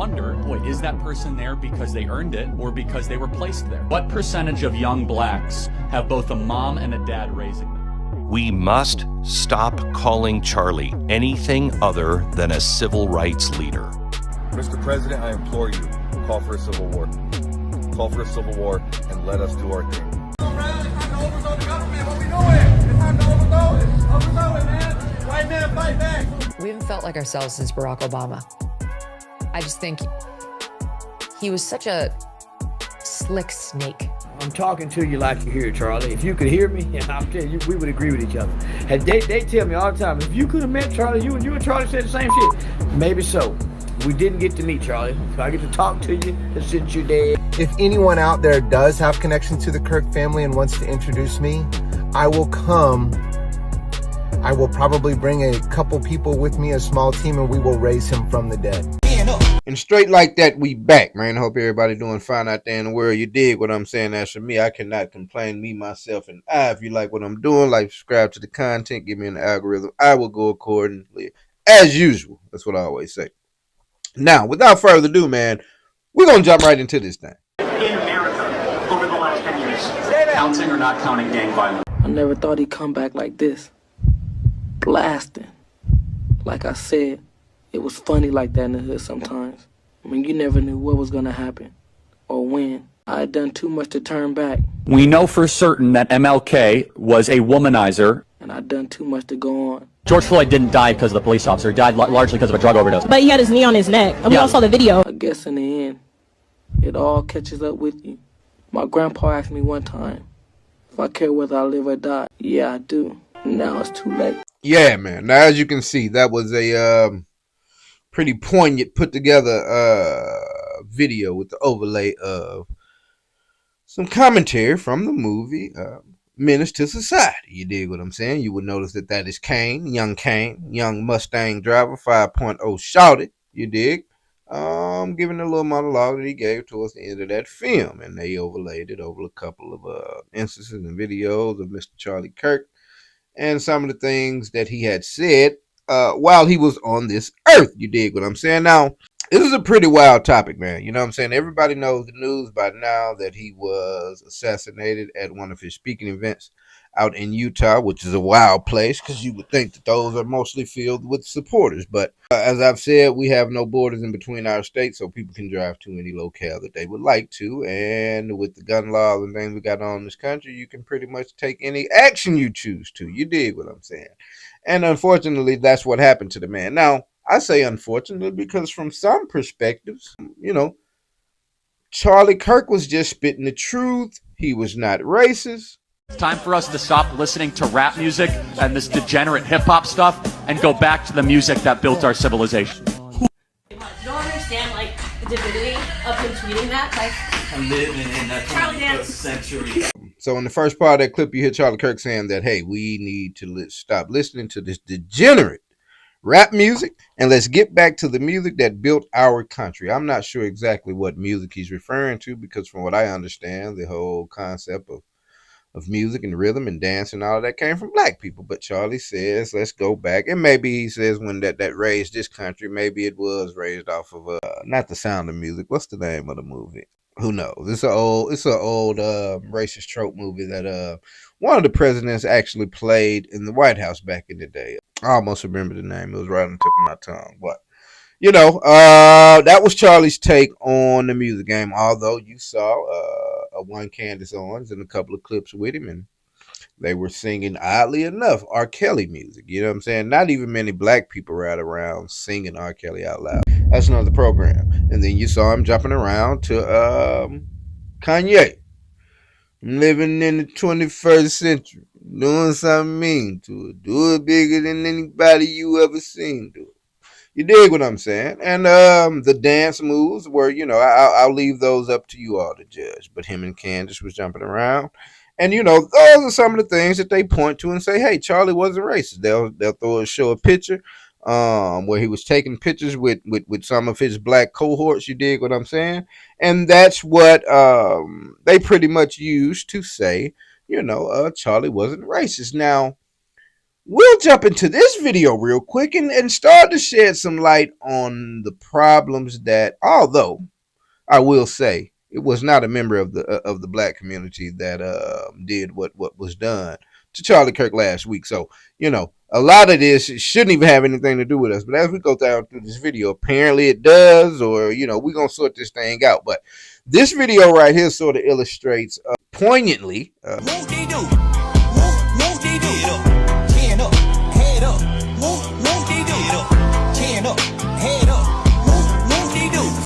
wonder, boy, is that person there because they earned it or because they were placed there? What percentage of young blacks have both a mom and a dad raising them? We must stop calling Charlie anything other than a civil rights leader. Mr. President, I implore you, call for a civil war. Call for a civil war and let us do our thing. It's time to overthrow the government. What we doing? It's time to overthrow it. Overthrow it, man. White man, fight back. We haven't felt like ourselves since Barack Obama. I just think he was such a slick snake. I'm talking to you like you hear, Charlie. If you could hear me, I'm telling you, we would agree with each other. And they tell me all the time, if you could have met Charlie, you and Charlie said the same shit. Maybe so. We didn't get to meet Charlie. So I get to talk to you since you're dead. If anyone out there does have connection to the Kirk family and wants to introduce me, I will come. I will probably bring a couple people with me, a small team, and we will raise him from the dead. And straight like that, we back, man. Hope everybody doing fine out there in the world. You dig what I'm saying? As for me, I cannot complain. Me, myself, and I. If you like what I'm doing, like, subscribe to the content, give me an algorithm. I will go accordingly, as usual. That's what I always say. Now, without further ado, man, we're going to jump right into this thing. In America, over the last 10 years, counting or not counting gang violence? I never thought he'd come back like this. Blasting. Like I said, it was funny like that in the hood sometimes. I mean, you never knew what was going to happen or when. I had done too much to turn back. We know for certain that MLK was a womanizer. And I'd done too much to go on. George Floyd didn't die because of the police officer. He died largely because of a drug overdose. But he had his knee on his neck. And we all saw the video. I guess in the end, it all catches up with you. My grandpa asked me one time if I care whether I live or die. Yeah, I do. Now it's too late. Yeah, man. Now, as you can see, that was a pretty poignant, put together video with the overlay of some commentary from the movie Menace to Society. You dig what I'm saying? You would notice that is Kane, young Mustang driver, 5.0 shouted. You dig? Giving a little monologue that he gave towards the end of that film, and they overlaid it over a couple of instances and videos of Mr. Charlie Kirk and some of the things that he had said while he was on this earth. You dig what I'm saying? Now, this is a pretty wild topic, man. You know what I'm saying? Everybody knows the news by now that he was assassinated at one of his speaking events out in Utah, which is a wild place because you would think that those are mostly filled with supporters. But as I've said, we have no borders in between our states, so people can drive to any locale that they would like to. And with the gun laws and things we got on in this country, you can pretty much take any action you choose to. You dig what I'm saying? And unfortunately, that's what happened to the man. Now, I say unfortunately because from some perspectives, you know, Charlie Kirk was just spitting the truth. He was not racist. It's time for us to stop listening to rap music and this degenerate hip-hop stuff and go back to the music that built our civilization. You don't understand, like, the divinity of him tweeting that? Like, I'm living in that 21st century. So in the first part of that clip, you hear Charlie Kirk saying that, hey, we need to stop listening to this degenerate rap music, and let's get back to the music that built our country. I'm not sure exactly what music he's referring to because from what I understand, the whole concept of music and rhythm and dance and all of that came from black people. But Charlie says, let's go back. And maybe he says when that raised this country, maybe it was raised off of, not The Sound of Music. What's the name of the movie? Who knows? It's an old racist trope movie that one of the presidents actually played in the White House back in the day. I almost remember the name. It was right on the tip of my tongue. But, you know, that was Charlie's take on the music game. Although you saw one Candace Owens and a couple of clips with him, and they were singing, oddly enough, R. Kelly music. You know what I'm saying? Not even many black people right around singing R. Kelly out loud. That's another program. And then you saw him jumping around to Kanye. I'm living in the 21st century. Doing something mean to it. Do it bigger than anybody you ever seen do it. You dig what I'm saying? And the dance moves were, you know, I'll leave those up to you all to judge. But him and Candace was jumping around. And, you know, those are some of the things that they point to and say, hey, Charlie wasn't racist. They'll show a picture where he was taking pictures with some of his black cohorts. You dig what I'm saying? And that's what they pretty much used to say, you know, Charlie wasn't racist. Now, we'll jump into this video real quick and start to shed some light on the problems that, although I will say it was not a member of the black community that did what was done to Charlie Kirk last week. So, you know, a lot of this shouldn't even have anything to do with us. But as we go down through this video, apparently it does, or, you know, we're going to sort this thing out. But this video right here sort of illustrates poignantly. Won't they do?